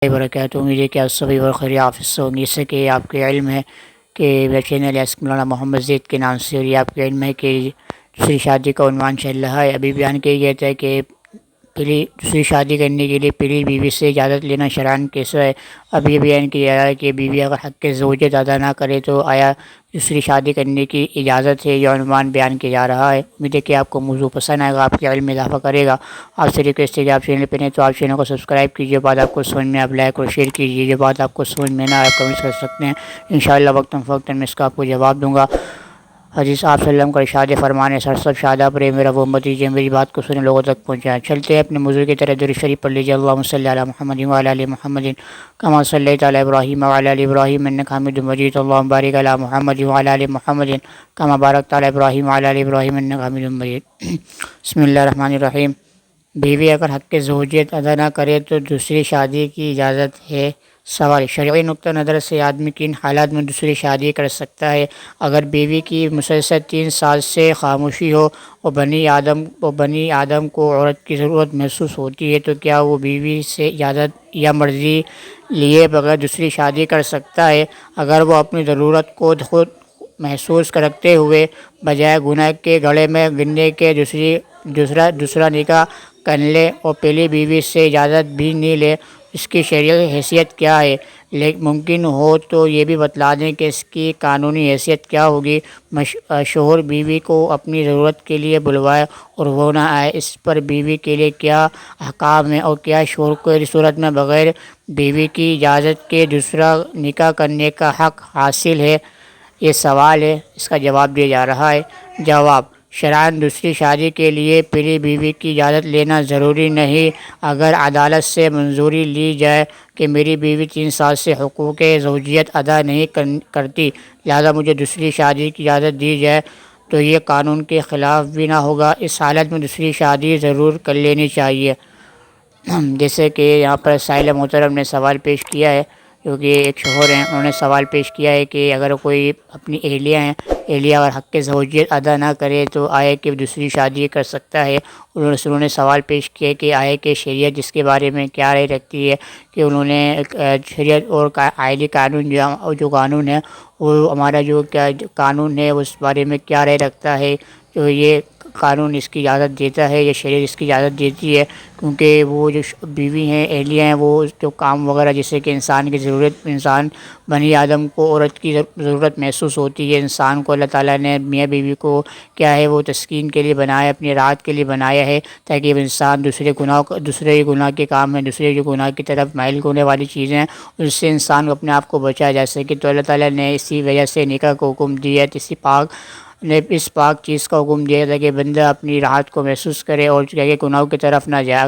برکاتہ امید ہے کہ آپ سبھی بخیر حافظ سے ہوں گے۔ اس سے کہ آپ کے علم ہے کہ میرا چینل ہے مولانا محمد زید کے نام سے، اور یہ آپ کے علم ہے کہ دوسری شادی کا عنوان چل رہا ہے۔ ابھی بیان کیا گیا تھا کہ دوسری شادی کرنے کے لیے پہلی بیوی سے اجازت لینا شرعاً کیسا ہے۔ اب یہ بیان کیا جا رہا ہے کہ بیوی اگر حق زوجیت ادا نہ کرے تو آیا دوسری شادی کرنے کی اجازت ہے، یہ عنوان بیان کیا جا رہا ہے۔ امید ہے کہ آپ کو موضوع پسند آئے گا، آپ کے علم میں اضافہ کرے گا۔ آپ سے ریکویسٹ ہے کہ آپ چینل پہ نہیں تو آپ چینل کو سبسکرائب کیجیے، بعد آپ کو سمجھ میں آپ لائک اور شیئر کیجیے، جو بات آپ کو سمجھ میں نہ آئے کمنٹس کر سکتے ہیں، انشاءاللہ وقتاً فوقتاً میں اس کا آپ کو جواب دوں گا۔ حدیث آپ صلی اللہ علیہ وسلم کا ارشاد فرمان ہے، سر سب شاداب رہے میرا وہ امتی جو میری بات کو سنے لوگوں تک پہنچائیں۔ چلتے ہیں اپنے موضوع کی طرح، درود شریف پڑھ لیجیے۔ اللہم صلی علی محمد وعلی آل محمد کما صلیت علی ابراہیم وعلی آل ابراہیم انک حمید مجید، اللہم بارک علی محمد وعلی آل محمد کما بارکت علی ابراہیم وعلی آل ابراہیم انک حمید مجید۔ بسم اللہ الرحمن الرحیم۔ بیوی اگر حق زوجیت ادا نہ کرے تو دوسری شادی کی اجازت ہے۔ سوال: شرعی نقطہ نظر سے آدمی کن حالات میں دوسری شادی کر سکتا ہے؟ اگر بیوی کی مسلسل 3 سال سے خاموشی ہو اور بنی آدم کو عورت کی ضرورت محسوس ہوتی ہے تو کیا وہ بیوی سے اجازت یا مرضی لیے بغیر دوسری شادی کر سکتا ہے؟ اگر وہ اپنی ضرورت کو خود محسوس کرتے ہوئے بجائے گناہ کے گڑھے میں گرنے کے دوسرا نکاح کر لے اور پہلی بیوی سے اجازت بھی نہیں لے، اس کی شرعی حیثیت کیا ہے؟ ممکن ہو تو یہ بھی بتلا دیں کہ اس کی قانونی حیثیت کیا ہوگی۔ شوہر بیوی کو اپنی ضرورت کے لیے بلوائے اور وہ نہ آئے، اس پر بیوی کے لیے کیا احکام ہیں، اور کیا شوہر کو اس صورت میں بغیر بیوی کی اجازت کے دوسرا نکاح کرنے کا حق حاصل ہے؟ یہ سوال ہے، اس کا جواب دیا جا رہا ہے۔ جواب: شرعاً دوسری شادی کے لیے پہلی بیوی کی اجازت لینا ضروری نہیں۔ اگر عدالت سے منظوری لی جائے کہ میری بیوی 3 سال سے حقوق زوجیت ادا نہیں کرتی، لہذا مجھے دوسری شادی کی اجازت دی جائے، تو یہ قانون کے خلاف بھی نہ ہوگا۔ اس حالت میں دوسری شادی ضرور کر لینی چاہیے۔ جیسے کہ یہاں پر سائل محترم نے سوال پیش کیا ہے، کیونکہ ایک شوہر ہیں، انہوں نے سوال پیش کیا ہے کہ اگر کوئی اپنی اہلیہ اگر حق زوجیت ادا نہ کرے تو آئے کہ دوسری شادی کر سکتا ہے۔ انہوں نے سوال پیش کیا کہ آئے کہ شریعت جس کے بارے میں کیا رائے رکھتی ہے، کہ انہوں نے شریعت اور آئلی قانون جو قانون ہے وہ ہمارا جو کیا قانون ہے اس بارے میں کیا رائے رکھتا ہے، تو یہ قانون اس کی اجازت دیتا ہے، یہ شریعت اس کی اجازت دیتی ہے، کیونکہ وہ جو بیوی ہیں اہلیہ ہیں وہ جو کام وغیرہ جیسے کہ انسان بنی آدم کو عورت کی ضرورت محسوس ہوتی ہے، انسان کو اللہ تعالیٰ نے میاں بیوی کو کیا ہے وہ تسکین کے لیے بنایا، اپنی راحت کے لیے بنایا ہے، تاکہ وہ انسان دوسرے گناہ کے کام میں دوسرے جو گناہ کی طرف مائل ہونے والی چیزیں ہیں اس سے انسان کو اپنے آپ کو بچایا جا سکے۔ تو اللہ تعالیٰ نے اسی وجہ سے نکاح کو حکم دیا ہے، اس پاک چیز کا حکم دیا تھا کہ بندہ اپنی راحت کو محسوس کرے اور گناہوں کی طرف نہ جائے۔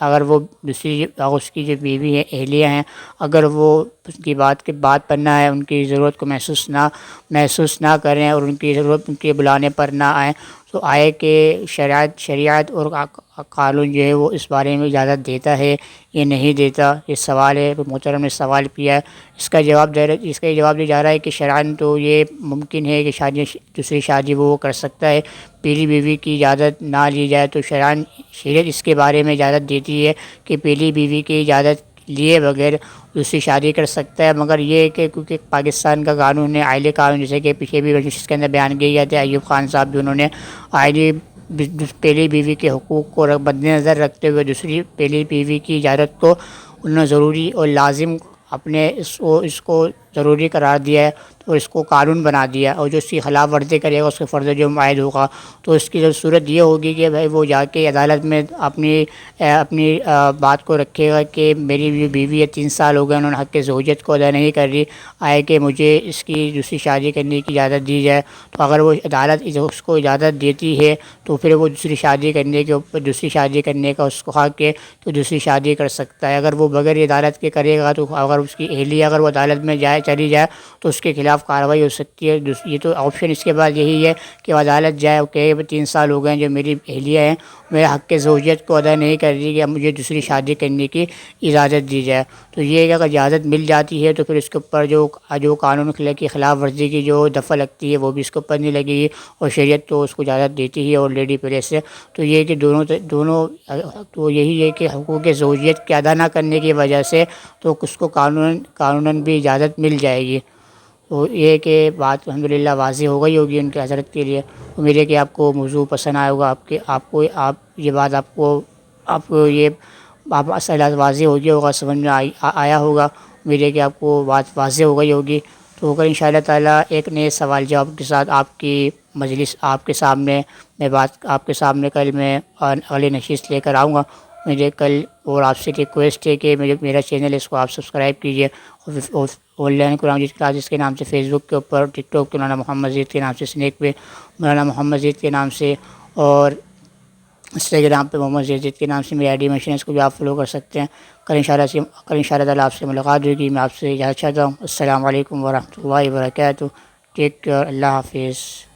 اگر وہ اس کی جو بیوی ہے اہلیہ ہیں، اگر وہ اس کی بات پر نہ ہے، ان کی ضرورت کو محسوس نہ کریں اور ان کی ضرورت ان کے بلانے پر نہ آئیں، تو آئے کہ شریعت اور قانون جو ہے وہ اس بارے میں اجازت دیتا ہے یہ نہیں دیتا؟ یہ سوال ہے، محترم نے سوال کیا ہے، اس کا جواب دیا جا رہا ہے کہ شرعاً تو یہ ممکن ہے کہ دوسری شادی وہ کر سکتا ہے، پہلی بیوی کی اجازت نہ لی جائے تو شریعت اس کے بارے میں اجازت دیتی ہے کہ پہلی بیوی کی اجازت لیے بغیر دوسری شادی کر سکتا ہے۔ مگر یہ ہے کہ کیونکہ پاکستان کا قانون ہے، آئلی قانون، جیسے کہ پیچھے بھی اس کے اندر بیان کیا گیا تھا، ایوب خان صاحب جنہوں نے پہلی بیوی کے حقوق کو مد نظر رکھتے ہوئے دوسری پہلی بیوی کی اجازت کو انہوں نے ضروری اور لازم اپنے اس کو ضروری قرار دیا ہے اور اس کو قانون بنا دیا، اور جو اس کی خلاف ورزی کرے گا اس کے فرض جو عائد ہوگا تو اس کی جو صورت یہ ہوگی کہ بھائی وہ جا کے عدالت میں اپنی بات کو رکھے گا کہ میری جو بیوی ہے 3 سال ہو گئے انہوں نے حق زوجیت کو ادا نہیں کر رہی، آئے کہ مجھے اس کی دوسری شادی کرنے کی اجازت دی جائے۔ تو اگر وہ عدالت اس کو اجازت دیتی ہے تو پھر وہ دوسری شادی کرنے کا اس کو حق ہے تو دوسری شادی کر سکتا ہے۔ اگر وہ بغیر عدالت کے کرے گا تو اگر اس کی اہلیہ اگر وہ عدالت میں چلی جائے تو اس کے خلاف کارروائی ہو سکتی ہے۔ یہ تو آپشن اس کے بعد یہی ہے کہ عدالت جائے کہ 3 سال ہو گئے ہیں جو میری اہلیہ ہیں میرے حق زوجیت کو ادا نہیں کر رہی کہ اب مجھے دوسری شادی کرنے کی اجازت دی جائے۔ تو یہ کہ اگر اجازت مل جاتی ہے تو پھر اس کے اوپر جو قانون کی خلاف ورزی کی جو دفعہ لگتی ہے وہ بھی اس کے اوپر نہیں لگے گی، اور شریعت تو اس کو اجازت دیتی ہے آلریڈی پہلے سے۔ تو یہ کہ دونوں تو یہی ہے کہ حقوق زوجیت کے ادا نہ کرنے کی وجہ سے تو اس کو قانوناً بھی اجازت مل جائے گی۔ تو یہ کہ بات الحمدللہ واضح ہو گئی ہوگی ان کے حضرت کے لیے۔ امید ہے کہ آپ کو موضوع پسند آئے ہوگا، آپ یہ بات آپ کو یہ مسئلہ واضح ہو گیا ہوگا، سمجھ میں آیا ہوگا۔ امید ہے کہ آپ کو بات واضح ہو گئی ہوگی۔ تو اگر انشاءاللہ تعالیٰ ایک نئے سوال جواب کے ساتھ آپ کی مجلس آپ کے سامنے کل میں اگلی نشست لے کر آؤں گا۔ مجھے کل اور آپ سے ریکویسٹ ہے کہ میرا چینل اس کو آپ سبسکرائب کیجیے، اور on line Quran Majeed classes کے نام سے فیس بک کے اوپر، ٹک ٹاک پہ مولانا محمد زید کے نام سے، اسنیک پہ مولانا محمد زید کے نام سے، اور انسٹاگرام پہ محمد زید کے نام سے میری ID مشین ہے، اس کو بھی آپ فالو کر سکتے ہیں۔ کل انشاءاللہ تعالیٰ آپ سے ملاقات ہوگی۔ میں آپ سے اجازت چاہتا ہوں۔ السلام علیکم ورحمۃ اللہ وبرکاتہ۔ Take care. اللہ حافظ۔